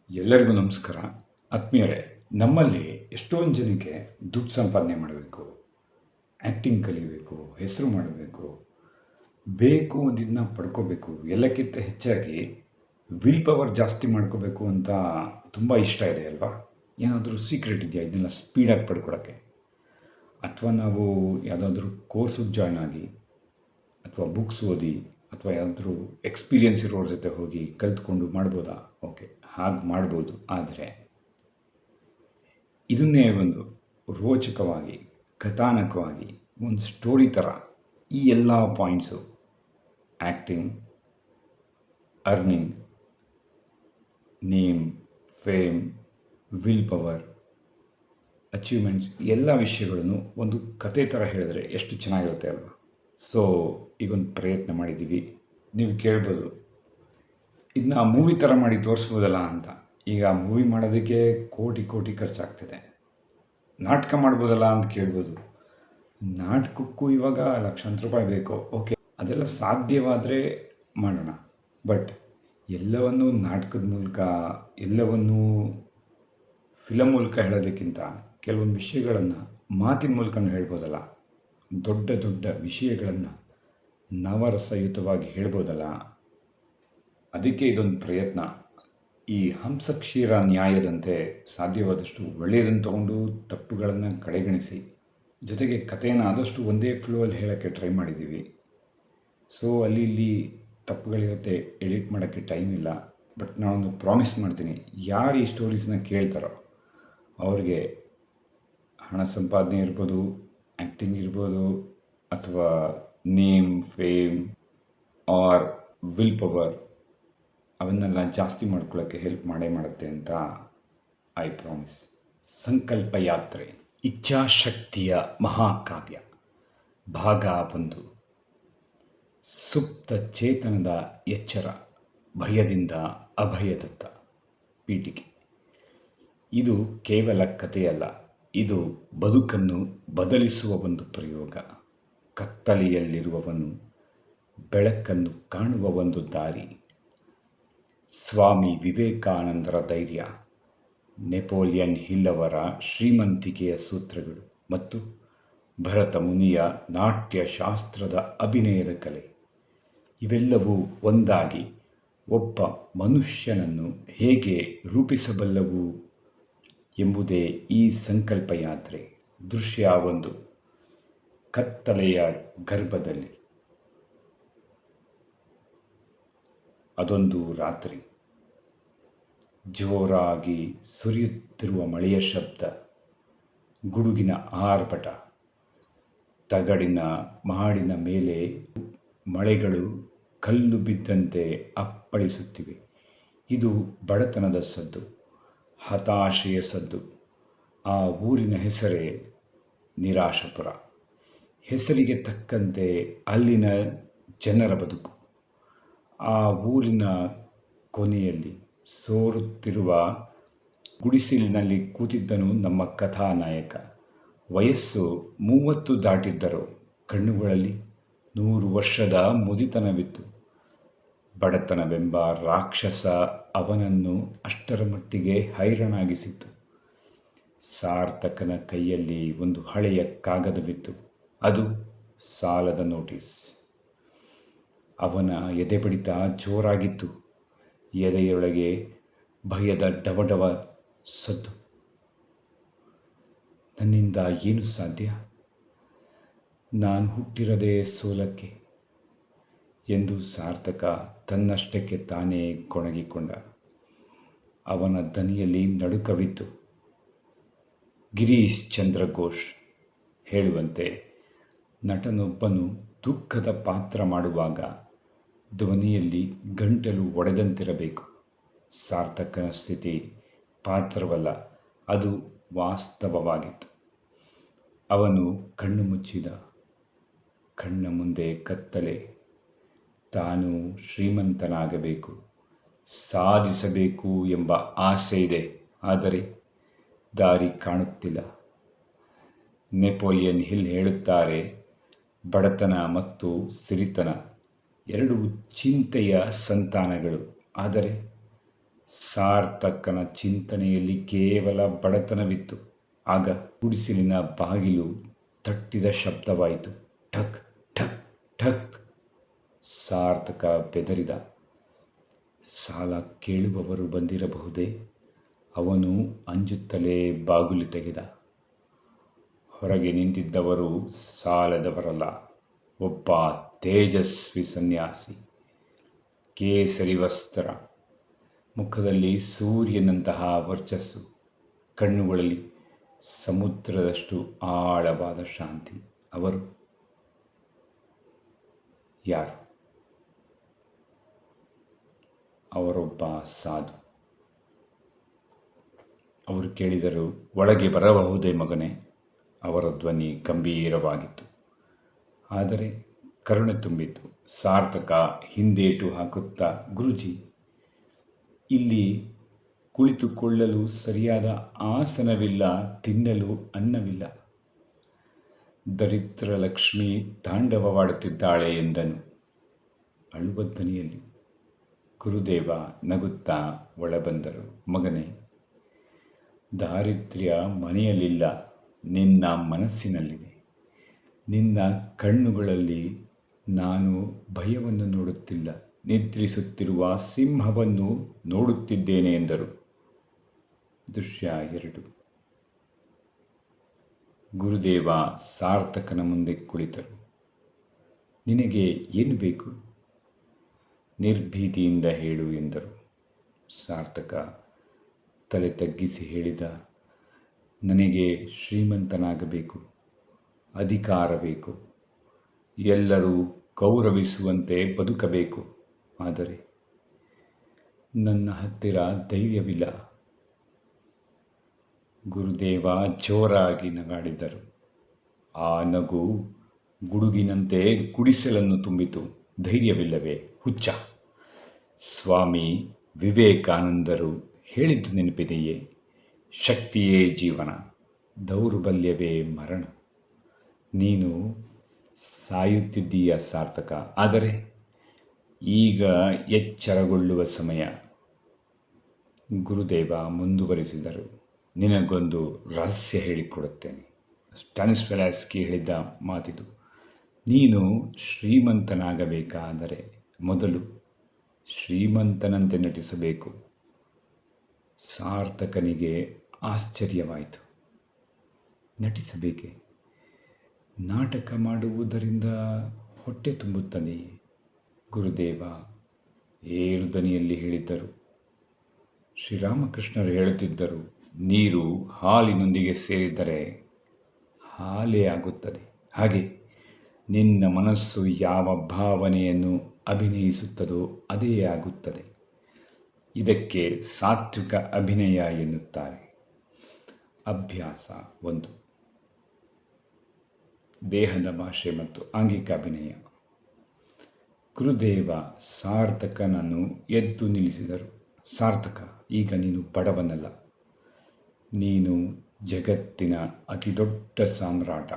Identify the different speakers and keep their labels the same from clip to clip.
Speaker 1: ಎಲ್ಲರಿಗೂ ನಮಸ್ಕಾರ. ಆತ್ಮೀಯರೇ, ನಮ್ಮಲ್ಲಿ ಎಷ್ಟೊಂದು ಜನಕ್ಕೆ ದುಡ್ಡು ಸಂಪಾದನೆ ಮಾಡಬೇಕು, ಆ್ಯಕ್ಟಿಂಗ್ ಕಲಿಬೇಕು, ಹೆಸರು ಮಾಡಬೇಕು, ಬೇಕು ಒಂದಿದ್ದನ್ನ ಪಡ್ಕೋಬೇಕು, ಎಲ್ಲಕ್ಕಿಂತ ಹೆಚ್ಚಾಗಿ ವಿಲ್ ಪವರ್ ಜಾಸ್ತಿ ಮಾಡ್ಕೋಬೇಕು ಅಂತ ತುಂಬ ಇಷ್ಟ ಇದೆ ಅಲ್ವಾ? ಏನಾದರೂ ಸೀಕ್ರೆಟ್ ಇದೆಯಾ ಇದನ್ನೆಲ್ಲ ಸ್ಪೀಡಾಗಿ ಪಡ್ಕೊಳಕ್ಕೆ? ಅಥವಾ ನಾವು ಯಾವುದಾದ್ರೂ ಕೋರ್ಸಿಗೆ ಜಾಯ್ನ್ ಆಗಿ, ಅಥವಾ ಬುಕ್ಸ್ ಓದಿ, ಅಥವಾ ಯಾವುದಾದ್ರೂ ಎಕ್ಸ್ಪೀರಿಯನ್ಸ್ ಇರೋರ ಜೊತೆ ಹೋಗಿ ಕಲ್ತ್ಕೊಂಡು ಮಾಡ್ಬೋದಾ? ಓಕೆ, ಹಾಗೆ ಮಾಡ್ಬೋದು. ಆದರೆ ಇದನ್ನೇ ಒಂದು ರೋಚಕವಾಗಿ, ಕಥಾನಕವಾಗಿ, ಒಂದು ಸ್ಟೋರಿ ಥರ ಈ ಎಲ್ಲ points acting, earning, name, fame, will power, achievements ಎಲ್ಲ ವಿಷಯಗಳನ್ನು ಒಂದು ಕತೆ ಥರ ಹೇಳಿದ್ರೆ ಎಷ್ಟು ಚೆನ್ನಾಗಿರುತ್ತೆ ಅಲ್ವಾ? ಸೊ ಈಗೊಂದು ಪ್ರಯತ್ನ ಮಾಡಿದ್ದೀವಿ. ನೀವು ಕೇಳ್ಬೋದು, ಇದನ್ನ ಮೂವಿ ಥರ ಮಾಡಿ ತೋರಿಸ್ಬೋದಲ್ಲ ಅಂತ. ಈಗ ಮೂವಿ ಮಾಡೋದಕ್ಕೆ ಕೋಟಿ ಕೋಟಿ ಖರ್ಚಾಗ್ತಿದೆ. ನಾಟಕ ಮಾಡ್ಬೋದಲ್ಲ ಅಂತ ಕೇಳ್ಬೋದು. ನಾಟಕಕ್ಕೂ ಇವಾಗ ಲಕ್ಷಾಂತರ ರೂಪಾಯಿ ಬೇಕು. ಓಕೆ, ಅದೆಲ್ಲ ಸಾಧ್ಯವಾದರೆ ಮಾಡೋಣ. ಬಟ್ ಎಲ್ಲವನ್ನೂ ನಾಟಕದ ಮೂಲಕ, ಎಲ್ಲವನ್ನೂ ಫಿಲಮ್ ಮೂಲಕ ಹೇಳೋದಕ್ಕಿಂತ ಕೆಲವೊಂದು ವಿಷಯಗಳನ್ನು ಮಾತಿನ ಮೂಲಕನೂ ಹೇಳ್ಬೋದಲ್ಲ. ದೊಡ್ಡ ದೊಡ್ಡ ವಿಷಯಗಳನ್ನು ನವರಸಯುತವಾಗಿ ಹೇಳ್ಬೋದಲ್ಲ. ಅದಕ್ಕೆ ಇದೊಂದು ಪ್ರಯತ್ನ. ಈ ಹಂಸಕ್ಷೀರ ನ್ಯಾಯದಂತೆ ಸಾಧ್ಯವಾದಷ್ಟು ಒಳ್ಳೆಯದನ್ನು ತಗೊಂಡು ತಪ್ಪುಗಳನ್ನು ಕಡೆಗಣಿಸಿ, ಜೊತೆಗೆ ಕಥೆಯನ್ನು ಆದಷ್ಟು ಒಂದೇ ಫ್ಲೋಯಲ್ಲಿ ಹೇಳೋಕ್ಕೆ ಟ್ರೈ ಮಾಡಿದ್ದೀವಿ. ಸೊ ಅಲ್ಲಿ ಇಲ್ಲಿ ತಪ್ಪುಗಳಿರುತ್ತೆ, ಎಡಿಟ್ ಮಾಡೋಕ್ಕೆ ಟೈಮ್ ಇಲ್ಲ. ಬಟ್ ನಾನೊಂದು ಪ್ರಾಮಿಸ್ ಮಾಡ್ತೀನಿ, ಯಾರು ಈ ಸ್ಟೋರೀಸ್ನ ಕೇಳ್ತಾರೋ ಅವ್ರಿಗೆ ಹಣ ಸಂಪಾದನೆ ಇರ್ಬೋದು, ಆ್ಯಕ್ಟಿಂಗ್ ಇರ್ಬೋದು, ಅಥವಾ name, fame or will power, ಅವನ್ನೆಲ್ಲ ಜಾಸ್ತಿ ಮಾಡ್ಕೊಳ್ಳೋಕ್ಕೆ ಹೆಲ್ಪ್ ಮಾಡೇ ಮಾಡುತ್ತೆ ಅಂತ ಐ ಪ್ರಾಮಿಸ್. ಸಂಕಲ್ಪ ಯಾತ್ರೆ, ಇಚ್ಛಾಶಕ್ತಿಯ ಮಹಾಕಾವ್ಯ, ಭಾಗ 1. ಸುಪ್ತ ಚೇತನದ ಎಚ್ಚರ, ಭಯದಿಂದ ಅಭಯದತ್ತ. ಪೀಠಿಕೆ. ಇದು ಕೇವಲ ಕಥೆಯಲ್ಲ, ಇದು ಬದುಕನ್ನು ಬದಲಿಸುವ ಒಂದು ಪ್ರಯೋಗ. ಕತ್ತಲೆಯಲ್ಲಿರುವವನು ಬೆಳಕನ್ನು ಕಾಣುವ ಒಂದು ದಾರಿ. ಸ್ವಾಮಿ ವಿವೇಕಾನಂದರ ಧೈರ್ಯ, ನೆಪೋಲಿಯನ್ ಹಿಲ್ ಅವರ ಶ್ರೀಮಂತಿಕೆಯ ಸೂತ್ರಗಳು ಮತ್ತು ಭರತ ಮುನಿಯ ನಾಟ್ಯಶಾಸ್ತ್ರದ ಅಭಿನಯದ ಕಲೆ, ಇವೆಲ್ಲವೂ ಒಂದಾಗಿ ಒಬ್ಬ ಮನುಷ್ಯನನ್ನು ಹೇಗೆ ರೂಪಿಸಬಲ್ಲವು ಎಂಬುದೇ ಈ ಸಂಕಲ್ಪ ಯಾತ್ರೆ. ದೃಶ್ಯ 1. ಕತ್ತಲೆಯ ಗರ್ಭದಲ್ಲಿ. ಅದೊಂದು ರಾತ್ರಿ. ಜೋರಾಗಿ ಸುರಿಯುತ್ತಿರುವ ಮಳೆಯ ಶಬ್ದ, ಗುಡುಗಿನ ಆರ್ಭಟ, ತಗಡಿನ ಮಾಡಿನ ಮೇಲೆ ಮಳೆಗಳು ಕಲ್ಲು ಬಿದ್ದಂತೆ ಅಪ್ಪಳಿಸುತ್ತಿವೆ. ಇದು ಬಡತನದ ಸದ್ದು, ಹತಾಶೆಯ ಸದ್ದು. ಆ ಊರಿನ ಹೆಸರೇ ನಿರಾಶಪುರ. ಹೆಸರಿಗೆ ತಕ್ಕಂತೆ ಅಲ್ಲಿನ ಜನರ ಬದುಕು. ಆ ಊರಿನ ಕೊನೆಯಲ್ಲಿ ಸೋರುತ್ತಿರುವ ಗುಡಿಸಿಲಿನಲ್ಲಿ ಕೂತಿದ್ದನು ನಮ್ಮ ಕಥಾನಾಯಕ. ವಯಸ್ಸು 30 ದಾಟಿದ್ದರೂ ಕಣ್ಣುಗಳಲ್ಲಿ 100 ವರ್ಷದ ಮುದಿತನವಿತ್ತು. ಬಡತನವೆಂಬ ರಾಕ್ಷಸ ಅವನನ್ನು ಅಷ್ಟರ ಮಟ್ಟಿಗೆ ಹೈರಾಣಾಗಿಸಿತ್ತು. ಸಾರ್ಥಕನ ಕೈಯಲ್ಲಿ ಒಂದು ಹಳೆಯ ಕಾಗದವಿತ್ತು. ಅದು ಸಾಲದ ನೋಟಿಸ್. ಅವನ ಎದೆ ಬಡಿತ ಜೋರಾಗಿತ್ತು. ಎದೆಯೊಳಗೆ ಭಯದ ಡವಡವ ಸದ್ದು. ನನ್ನಿಂದ ಏನು ಸಾಧ್ಯ? ನಾನು ಹುಟ್ಟಿರದೇ ಸೋಲಕ್ಕೆ ಎಂದು ಸಾರ್ಥಕ ತನ್ನಷ್ಟಕ್ಕೆ ತಾನೇ ಕೊಣಗಿಕೊಂಡ. ಅವನ ದನಿಯಲ್ಲಿ ನಡುಕವಿತ್ತು. ಗಿರೀಶ್ ಚಂದ್ರ ಘೋಷ್ ಹೇಳುವಂತೆ, ನಟನೊಬ್ಬನು ದುಃಖದ ಪಾತ್ರ ಮಾಡುವಾಗ ಧ್ವನಿಯಲ್ಲಿ ಗಂಟಲು ಒಡೆದಂತಿರಬೇಕು. ಸಾರ್ಥಕನ ಸ್ಥಿತಿ ಪಾತ್ರವಲ್ಲ, ಅದು ವಾಸ್ತವವಾಗಿತ್ತು. ಅವನು ಕಣ್ಣು ಮುಚ್ಚಿದ. ಕಣ್ಣ ಮುಂದೆ ಕತ್ತಲೆ. ತಾನು ಶ್ರೀಮಂತನಾಗಬೇಕು, ಸಾಧಿಸಬೇಕು ಎಂಬ ಆಸೆ ಇದೆ. ಆದರೆ ದಾರಿ ಕಾಣುತ್ತಿಲ್ಲ. ನೆಪೋಲಿಯನ್ ಹಿಲ್ ಹೇಳುತ್ತಾರೆ, ಬಡತನ ಮತ್ತು ಸಿರಿತನ 2 ಚಿಂತೆಯ ಸಂತಾನಗಳು. ಆದರೆ ಸಾರ್ಥಕನ ಚಿಂತನೆಯಲ್ಲಿ ಕೇವಲ ಬಡತನವಿತ್ತು. ಆಗ ಗುಡಿಸಲಿನ ಬಾಗಿಲು ತಟ್ಟಿದ ಶಬ್ದವಾಯಿತು. ಠಕ್ ಠಕ್ ಠಕ್. ಸಾರ್ಥಕ ಬೆದರಿದ. ಸಾಲ ಕೇಳುವವರು ಬಂದಿರಬಹುದೇ? ಅವನು ಅಂಜುತ್ತಲೇ ಬಾಗಿಲು ತೆಗೆದ. ಹೊರಗೆ ನಿಂತಿದ್ದವರು ಸಾಲದವರಲ್ಲ, ಒಬ್ಬ ತೇಜಸ್ವಿ ಸನ್ಯಾಸಿ. ಕೇಸರಿ ವಸ್ತ್ರ, ಮುಖದಲ್ಲಿ ಸೂರ್ಯನಂತಹ ವರ್ಚಸ್ಸು, ಕಣ್ಣುಗಳಲ್ಲಿ ಸಮುದ್ರದಷ್ಟು ಆಳವಾದ ಶಾಂತಿ. ಅವರು ಯಾರು? ಅವರೊಬ್ಬ ಸಾಧು. ಅವರು ಕೇಳಿದರು, ಒಳಗೆ ಬರಬಹುದೇ ಮಗನೇ? ಅವರ ಧ್ವನಿ ಗಂಭೀರವಾಗಿತ್ತು, ಆದರೆ ಕರುಣೆ ತುಂಬಿತ್ತು. ಸಾರ್ಥಕ ಹಿಂದೇಟು ಹಾಕುತ್ತಾ, ಗುರುಜಿ, ಇಲ್ಲಿ ಕುಳಿತುಕೊಳ್ಳಲು ಸರಿಯಾದ ಆಸನವಿಲ್ಲ, ತಿನ್ನಲು ಅನ್ನವಿಲ್ಲ. ದರಿದ್ರ ಲಕ್ಷ್ಮಿ ತಾಂಡವವಾಡುತ್ತಿದ್ದಾಳೆ ಎಂದನು ಅಳುವ ಧ್ವನಿಯಲ್ಲಿ. ಗುರುದೇವ ನಗುತ್ತಾ ಒಳಬಂದರು. ಮಗನೇ, ದಾರಿದ್ರ್ಯ ಮನೆಯಲ್ಲಿಲ್ಲ, ನಿನ್ನ ಮನಸ್ಸಿನಲ್ಲಿದೆ. ನಿನ್ನ ಕಣ್ಣುಗಳಲ್ಲಿ ನಾನು ಭಯವನ್ನು ನೋಡುತ್ತಿಲ್ಲ, ನಿದ್ರಿಸುತ್ತಿರುವ ಸಿಂಹವನ್ನು ನೋಡುತ್ತಿದ್ದೇನೆ ಎಂದರು. ದೃಶ್ಯ 2. ಗುರುದೇವ ಸಾರ್ಥಕನ ಮುಂದೆ ಕುಳಿತರು. ನಿನಗೆ ಏನು ಬೇಕು? ನಿರ್ಭೀತಿಯಿಂದ ಹೇಳು ಎಂದರು. ಸಾರ್ಥಕ ತಲೆ ತಗ್ಗಿಸಿ ಹೇಳಿದ, ನನಗೆ ಶ್ರೀಮಂತನಾಗಬೇಕು, ಅಧಿಕಾರ ಬೇಕು, ಎಲ್ಲರೂ ಗೌರವಿಸುವಂತೆ ಬದುಕಬೇಕು. ಆದರೆ ನನ್ನ ಹತ್ತಿರ ಧೈರ್ಯವಿಲ್ಲ. ಗುರುದೇವ ಜೋರಾಗಿ ನಗಾಡಿದರು. ಆ ನಗು ಗುಡುಗಿನಂತೆ ಗುಡಿಸಲನ್ನು ತುಂಬಿತು. ಧೈರ್ಯವಿಲ್ಲವೇ? ಹುಚ್ಚ! ಸ್ವಾಮಿ ವಿವೇಕಾನಂದರು ಹೇಳಿದ್ದು ನೆನಪಿದೆಯೇ? ಶಕ್ತಿಯೇ ಜೀವನ, ದೌರ್ಬಲ್ಯವೇ ಮರಣ. ನೀನು ಸಾಯುತ್ತಿದ್ದೀಯ ಸಾರ್ಥಕ, ಆದರೆ ಈಗ ಎಚ್ಚರಗೊಳ್ಳುವ ಸಮಯ. ಗುರುದೇವ ಮುಂದುವರಿಸಿದರು. ನಿನಗೊಂದು ರಹಸ್ಯ ಹೇಳಿಕೊಡುತ್ತೇನೆ. ಸ್ಟಾನಿಸ್ಲಾವ್ಸ್ಕಿ ಹೇಳಿದ್ದ ಮಾತಿದು. ನೀನು ಶ್ರೀಮಂತನಾಗಬೇಕಾದರೆ ಮೊದಲು ಶ್ರೀಮಂತನಂತೆ ನಟಿಸಬೇಕು. ಸಾರ್ಥಕನಿಗೆ ಆಶ್ಚರ್ಯವಾಯಿತು. ನಟಿಸಬೇಕೆ? ನಾಟಕ ಮಾಡುವುದರಿಂದ ಹೊಟ್ಟೆ ತುಂಬುತ್ತದೆಯೇ? ಗುರುದೇವ ಏರು ದನಿಯಲ್ಲಿ ಹೇಳಿದ್ದರು. ಶ್ರೀರಾಮಕೃಷ್ಣರು ಹೇಳುತ್ತಿದ್ದರು, ನೀರು ಹಾಲಿನೊಂದಿಗೆ ಸೇರಿದರೆ ಹಾಲೇ ಆಗುತ್ತದೆ. ಹಾಗೆ ನಿನ್ನ ಮನಸ್ಸು ಯಾವ ಭಾವನೆಯನ್ನು ಅಭಿನಯಿಸುತ್ತದೋ ಅದೇ ಆಗುತ್ತದೆ. ಇದಕ್ಕೆ ಸಾತ್ವಿಕ ಅಭಿನಯ ಎನ್ನುತ್ತಾರೆ. ಅಭ್ಯಾಸ 1. ದೇಹದ ಭಾಷೆ ಮತ್ತು ಆಂಗಿಕ ಅಭಿನಯ. ಗುರುದೇವ ಸಾರ್ಥಕನನ್ನು ಎದ್ದು ನಿಲ್ಲಿಸಿದರು. ಸಾರ್ಥಕ, ಈಗ ನೀನು ಬಡವನಲ್ಲ, ನೀನು ಜಗತ್ತಿನ ಅತಿದೊಡ್ಡ ಸಾಮ್ರಾಟ.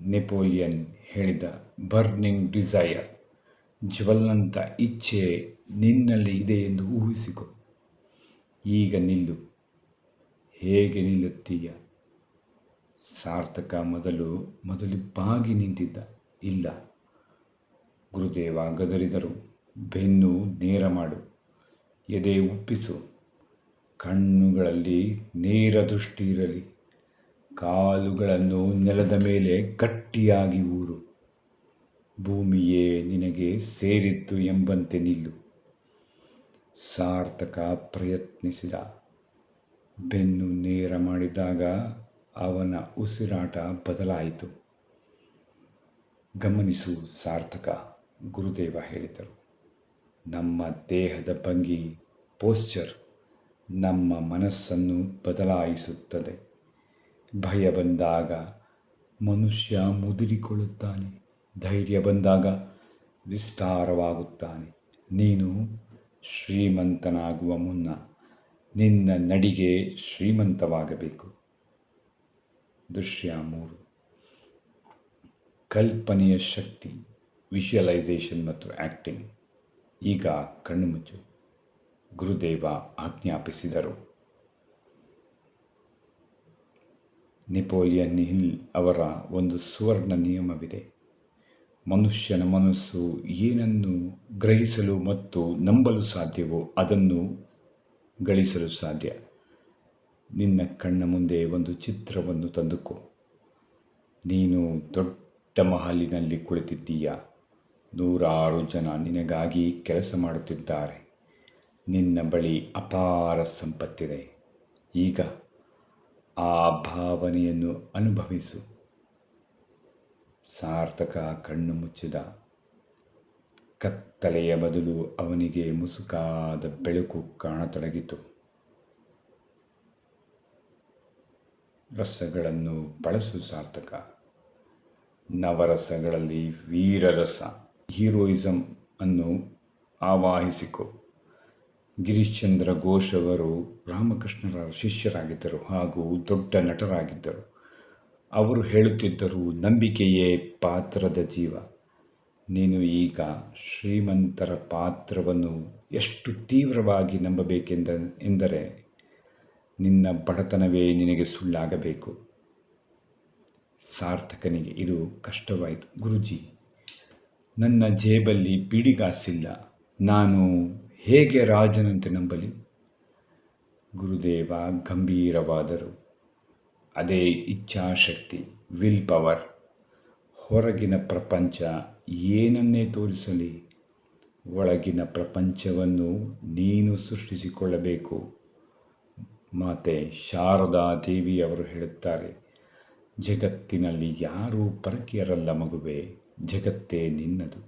Speaker 1: ನೆಪೋಲಿಯನ್ ಹೇಳಿದ ಬರ್ನಿಂಗ್ ಡಿಸೈರ್, ಜ್ವಲಂತ ಇಚ್ಛೆ ನಿನ್ನಲ್ಲಿ ಇದೆ ಎಂದು ಊಹಿಸಿಕೊ. ಈಗ ನಿಲ್ಲು. ಹೇಗೆ ನಿಲ್ಲುತ್ತೀಯ? ಸಾರ್ಥಕ ಮೊದಲು ಬಾಗಿ ನಿಂತಿದ್ದ. ಇಲ್ಲ. ಗುರುದೇವ ಗದರಿದರು. ಬೆನ್ನು ನೇರ ಮಾಡು, ಎದೆ ಉಪ್ಪಿಸು, ಕಣ್ಣುಗಳಲ್ಲಿ ನೇರ ದೃಷ್ಟಿ ಇರಲಿ, ಕಾಲುಗಳನ್ನು ನೆಲದ ಮೇಲೆ ಗಟ್ಟಿಯಾಗಿ ಊರು. ಭೂಮಿಯೇ ನಿನಗೆ ಸೇರಿದ್ದು ಎಂಬಂತೆ ನಿಲ್ಲು. ಸಾರ್ಥಕ ಪ್ರಯತ್ನಿಸಿದ. ಬೆನ್ನು ನೇರ ಮಾಡಿದಾಗ ಅವನ ಉಸಿರಾಟ ಬದಲಾಯಿತು. ಗಮನಿಸು ಸಾರ್ಥಕ, ಗುರುದೇವ ಹೇಳಿದರು. ನಮ್ಮ ದೇಹದ ಭಂಗಿ, ಪೋಸ್ಚರ್, ನಮ್ಮ ಮನಸ್ಸನ್ನು ಬದಲಾಯಿಸುತ್ತದೆ. ಭಯ ಬಂದಾಗ ಮನುಷ್ಯ ಮುದುರಿಕೊಳ್ಳುತ್ತಾನೆ, ಧೈರ್ಯ ಬಂದಾಗ ವಿಸ್ತಾರವಾಗುತ್ತಾನೆ. ನೀನು ಶ್ರೀಮಂತನಾಗುವ ಮುನ್ನ ನಿನ್ನ ನಡಿಗೆ ಶ್ರೀಮಂತವಾಗಬೇಕು. ದೃಶ್ಯ 3. ಕಲ್ಪನೆಯ ಶಕ್ತಿ, ವಿಷುವಲೈಸೇಷನ್ ಮತ್ತು ಆ್ಯಕ್ಟಿಂಗ್. ಈಗ ಕಣ್ಣು ಮುಚ್ಚು. ಗುರುದೇವ ಆಜ್ಞಾಪಿಸಿದರು. ನೆಪೋಲಿಯನ್ ಹಿಲ್ ಅವರ ಒಂದು ಸುವರ್ಣ ನಿಯಮವಿದೆ. ಮನುಷ್ಯನ ಮನಸ್ಸು ಏನನ್ನು ಗ್ರಹಿಸಲು ಮತ್ತು ನಂಬಲು ಸಾಧ್ಯವೋ ಅದನ್ನು ಗಳಿಸಲು ಸಾಧ್ಯ. ನಿನ್ನ ಕಣ್ಣ ಮುಂದೆ ಒಂದು ಚಿತ್ರವನ್ನು ತಂದುಕೋ. ನೀನು ದೊಡ್ಡ ಮಹಲಿನಲ್ಲಿ ಕುಳಿತಿದ್ದೀಯ. 100 ಜನ ನಿನಗಾಗಿ ಕೆಲಸ ಮಾಡುತ್ತಿದ್ದಾರೆ. ನಿನ್ನ ಬಳಿ ಅಪಾರ ಸಂಪತ್ತಿದೆ. ಈಗ ಆ ಭಾವನೆಯನ್ನು ಅನುಭವಿಸು. ಸಾರ್ಥಕ ಕಣ್ಣು ಮುಚ್ಚಿದ. ಕತ್ತಲೆಯ ಬದಲು ಅವನಿಗೆ ಮುಸುಕಾದ ಬೆಳಕು ಕಾಣತೊಡಗಿತು. ರಸಗಳನ್ನು ಬಳಸು ಸಾರ್ಥಕ. ನವರಸಗಳಲ್ಲಿ ವೀರರಸ, ಹೀರೋಯಿಸಮ್ ಅನ್ನು ಆವಾಹಿಸಿಕೊ. ಗಿರೀಶ್ ಚಂದ್ರ ಘೋಷ್ ಅವರು ರಾಮಕೃಷ್ಣರ ಶಿಷ್ಯರಾಗಿದ್ದರು ಹಾಗೂ ದೊಡ್ಡ ನಟರಾಗಿದ್ದರು. ಅವರು ಹೇಳುತ್ತಿದ್ದರು, ನಂಬಿಕೆಯೇ ಪಾತ್ರದ ಜೀವ. ನೀನು ಈಗ ಶ್ರೀಮಂತರ ಪಾತ್ರವನ್ನು ಎಷ್ಟು ತೀವ್ರವಾಗಿ ಎಂದರೆ ನಿನ್ನ ಬಡತನವೇ ನಿನಗೆ ಸುಳ್ಳಾಗಬೇಕು. ಸಾರ್ಥಕನಿಗೆ ಇದು ಕಷ್ಟವಾಯಿತು. ಗುರುಜಿ, ನನ್ನ ಜೇಬಲ್ಲಿ ಬೀಡಿಗಾಸಿಲ್ಲ. ನಾನು ಹೇಗೆ ರಾಜನಂತೆ ನಂಬಲಿ? ಗುರುದೇವ ಗಂಭೀರವಾದರು. ಅದೇ ಇಚ್ಛಾಶಕ್ತಿ, ವಿಲ್ ಪವರ್. ಹೊರಗಿನ ಪ್ರಪಂಚ ಏನನ್ನೇ ತೋರಿಸಲಿ, ಒಳಗಿನ ಪ್ರಪಂಚವನ್ನು ನೀನು ಸೃಷ್ಟಿಸಿಕೊಳ್ಳಬೇಕು. ಮಾತೆ ಶಾರದಾ ದೇವಿಯವರು ಹೇಳುತ್ತಾರೆ, ಜಗತ್ತಿನಲ್ಲಿ ಯಾರೂ ಪರಕೀಯರಲ್ಲ ಮಗುವೆ, ಜಗತ್ತೇ ನಿನ್ನದು.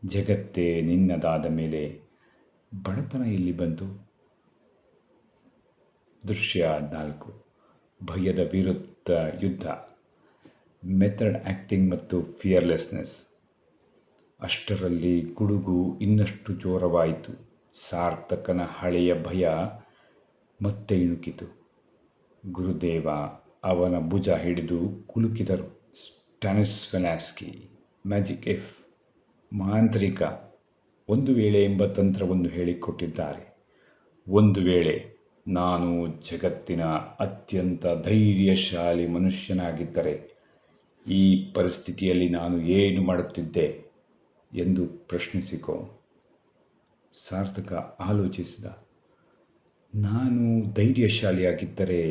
Speaker 1: ಜಗತ್ತೇ ನಿನ್ನದಾದ ಮೇಲೆ ಬಡತನ ಎಲ್ಲಿ ಬಂತು? ದೃಶ್ಯ 4. ಭಯದ ವಿರುದ್ಧ ಯುದ್ಧ. ಮೆಥಡ್ ಆ್ಯಕ್ಟಿಂಗ್ ಮತ್ತು ಫಿಯರ್ಲೆಸ್ನೆಸ್. ಅಷ್ಟರಲ್ಲಿ ಗುಡುಗು ಇನ್ನಷ್ಟು ಜೋರವಾಯಿತು. ಸಾರ್ಥಕನ ಹಳೆಯ ಭಯ ಮತ್ತೆ ಇಣುಕಿತು. ಗುರುದೇವ ಅವನ ಭುಜ ಹಿಡಿದು ಕುಲುಕಿದರು. ಸ್ಟಾನಿಸ್ಲಾವ್ಸ್ಕಿ ಮ್ಯಾಜಿಕ್ ಎಫ್ ಮಾಂತ್ರಿಕ ಒಂದು ವೇಳೆ ಎಂಬ ತಂತ್ರವನ್ನು ಹೇಳಿಕೊಟ್ಟಿದ್ದಾರೆ. ಒಂದು ವೇಳೆ ನಾನು ಜಗತ್ತಿನ ಅತ್ಯಂತ ಧೈರ್ಯಶಾಲಿ ಮನುಷ್ಯನಾಗಿದ್ದರೆ ಈ ಪರಿಸ್ಥಿತಿಯಲ್ಲಿ ನಾನು ಏನು ಮಾಡುತ್ತಿದ್ದೆ ಎಂದು ಪ್ರಶ್ನಿಸಿಕೊ. ಸಾರ್ಥಕ ಆಲೋಚಿಸಿದ. ನಾನು ಧೈರ್ಯಶಾಲಿಯಾಗಿದ್ದರೆ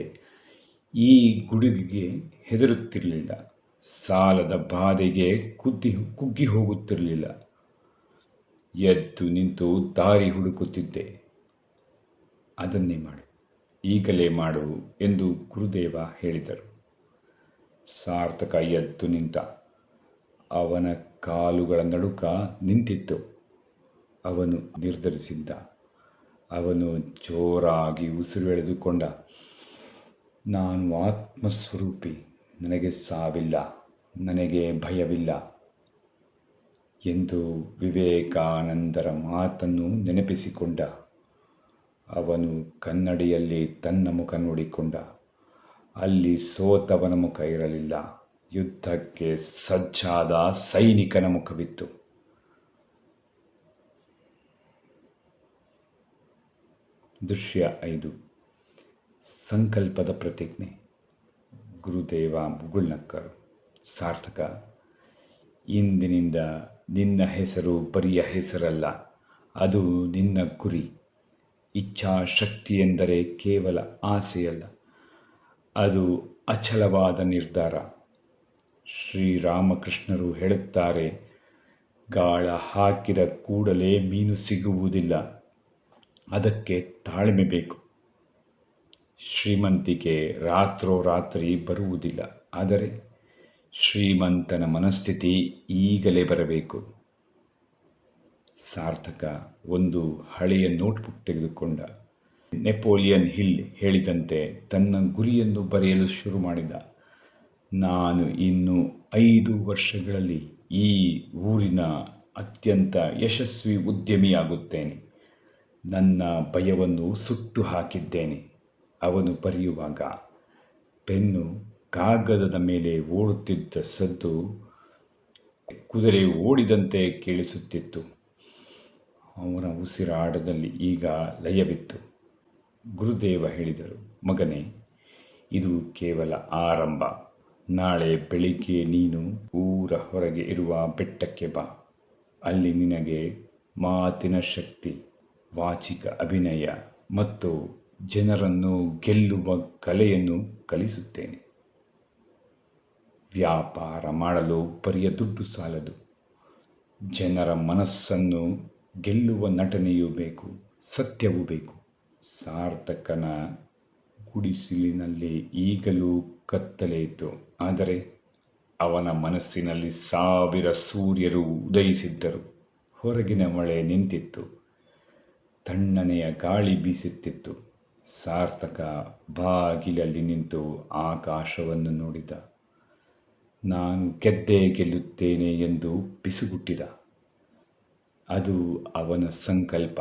Speaker 1: ಈ ಗುಡುಗಿಗೆ ಹೆದರುತ್ತಿರಲಿಲ್ಲ. ಸಾಲದ ಬಾಧೆಗೆ ಕುಗ್ಗಿ ಹೋಗುತ್ತಿರಲಿಲ್ಲ. ಎದ್ದು ನಿಂತು ದಾರಿ ಹುಡುಕುತ್ತಿದ್ದೆ. ಅದನ್ನೇ ಮಾಡು, ಈಗಲೇ ಮಾಡು ಎಂದು ಗುರುದೇವ ಹೇಳಿದರು. ಸಾರ್ಥಕ ಎದ್ದು ನಿಂತ. ಅವನ ಕಾಲುಗಳ ನಡುಕ ನಿಂತಿತ್ತು. ಅವನು ನಿರ್ಧರಿಸಿದ್ದ. ಅವನು ಜೋರಾಗಿ ಉಸಿರು ಎಳೆದುಕೊಂಡ. ನಾನು ಆತ್ಮಸ್ವರೂಪಿ. ನನಗೆ ಸಾವಿಲ್ಲ, ನನಗೆ ಭಯವಿಲ್ಲ ಎಂದು ವಿವೇಕಾನಂದರ ಮಾತನ್ನು ನೆನಪಿಸಿಕೊಂಡ. ಅವನು ಕನ್ನಡಿಯಲ್ಲಿ ತನ್ನ ಮುಖ ನೋಡಿಕೊಂಡ. ಅಲ್ಲಿ ಸೋತವನ ಮುಖ ಇರಲಿಲ್ಲ, ಯುದ್ಧಕ್ಕೆ ಸಜ್ಜಾದ ಸೈನಿಕನ ಮುಖವಿತ್ತು. ದೃಶ್ಯ 5. ಸಂಕಲ್ಪದ ಪ್ರತಿಜ್ಞೆ. ಗುರುದೇವ ಮುಗುಳ್ನಕ್ಕರು. ಸಾರ್ಥಕ, ಇಂದಿನಿಂದ ನಿನ್ನ ಹೆಸರು ಬರಿಯ ಹೆಸರಲ್ಲ, ಅದು ನಿನ್ನ ಗುರಿ. ಇಚ್ಛಾಶಕ್ತಿ ಎಂದರೆ ಕೇವಲ ಆಸೆಯಲ್ಲ, ಅದು ಅಚಲವಾದ ನಿರ್ಧಾರ. ಶ್ರೀರಾಮಕೃಷ್ಣರು ಹೇಳುತ್ತಾರೆ, ಗಾಳ ಹಾಕಿದ ಕೂಡಲೇ ಮೀನು ಸಿಗುವುದಿಲ್ಲ, ಅದಕ್ಕೆ ತಾಳ್ಮೆ ಬೇಕು. ಶ್ರೀಮಂತಿಕೆ ರಾತ್ರೋರಾತ್ರಿ ಬರುವುದಿಲ್ಲ, ಆದರೆ ಶ್ರೀಮಂತನ ಮನಸ್ಥಿತಿ ಈಗಲೇ ಬರಬೇಕು. ಸಾರ್ಥಕ ಒಂದು ಹಳೆಯ ನೋಟ್ಬುಕ್ ತೆಗೆದುಕೊಂಡ. ನೆಪೋಲಿಯನ್ ಹಿಲ್ ಹೇಳಿದಂತೆ ತನ್ನ ಗುರಿಯನ್ನು ಬರೆಯಲು ಶುರು ಮಾಡಿದ. ನಾನು ಇನ್ನು 5 ವರ್ಷಗಳಲ್ಲಿ ಈ ಊರಿನ ಅತ್ಯಂತ ಯಶಸ್ವಿ ಉದ್ಯಮಿಯಾಗುತ್ತೇನೆ. ನನ್ನ ಭಯವನ್ನು ಸುಟ್ಟು ಹಾಕಿದ್ದೇನೆ. ಅವನು ಬರೆಯುವಾಗ ಪೆನ್ನು ಕಾಗದದ ಮೇಲೆ ಓಡುತ್ತಿದ್ದ ಸದ್ದು ಕುದುರೆ ಓಡಿದಂತೆ ಕೇಳಿಸುತ್ತಿತ್ತು. ಅವನ ಉಸಿರಾಟದಲ್ಲಿ ಈಗ ಲಯವಿತ್ತು. ಗುರುದೇವ ಹೇಳಿದರು, ಮಗನೇ, ಇದು ಕೇವಲ ಆರಂಭ. ನಾಳೆ ಬೆಳಿಗ್ಗೆ ನೀನು ಊರ ಹೊರಗೆ ಇರುವ ಬೆಟ್ಟಕ್ಕೆ ಬಾ. ಅಲ್ಲಿ ನಿನಗೆ ಮಾತಿನ ಶಕ್ತಿ, ವಾಚಿಕ ಅಭಿನಯ ಮತ್ತು ಜನರನ್ನು ಗೆಲ್ಲುವ ಕಲೆಯನ್ನು ಕಲಿಸುತ್ತೇನೆ. ವ್ಯಾಪಾರ ಮಾಡಲು ಬರಿಯ ದುಡ್ಡು ಸಾಲದು. ಜನರ ಮನಸ್ಸನ್ನು ಗೆಲ್ಲುವ ನಟನೆಯೂ ಬೇಕು, ಸತ್ಯವೂ ಬೇಕು. ಸಾರ್ಥಕನ ಗುಡಿಸಲಿನಲ್ಲಿ ಈಗಲೂ ಕತ್ತಲೆ ಇತ್ತು, ಆದರೆ ಅವನ ಮನಸ್ಸಿನಲ್ಲಿ 1000 ಸೂರ್ಯರು ಉದಯಿಸಿದ್ದರು. ಹೊರಗಿನ ಮಳೆ ನಿಂತಿತ್ತು, ತಣ್ಣನೆಯ ಗಾಳಿ ಬೀಸುತ್ತಿತ್ತು. ಸಾರ್ಥಕ ಬಾಗಿಲಲ್ಲಿ ನಿಂತು ಆಕಾಶವನ್ನು ನೋಡಿದ. ನಾನು ಗೆದ್ದೇ ಗೆಲ್ಲುತ್ತೇನೆ ಎಂದು ಪಿಸುಗುಟ್ಟಿದ. ಅದು ಅವನ ಸಂಕಲ್ಪ.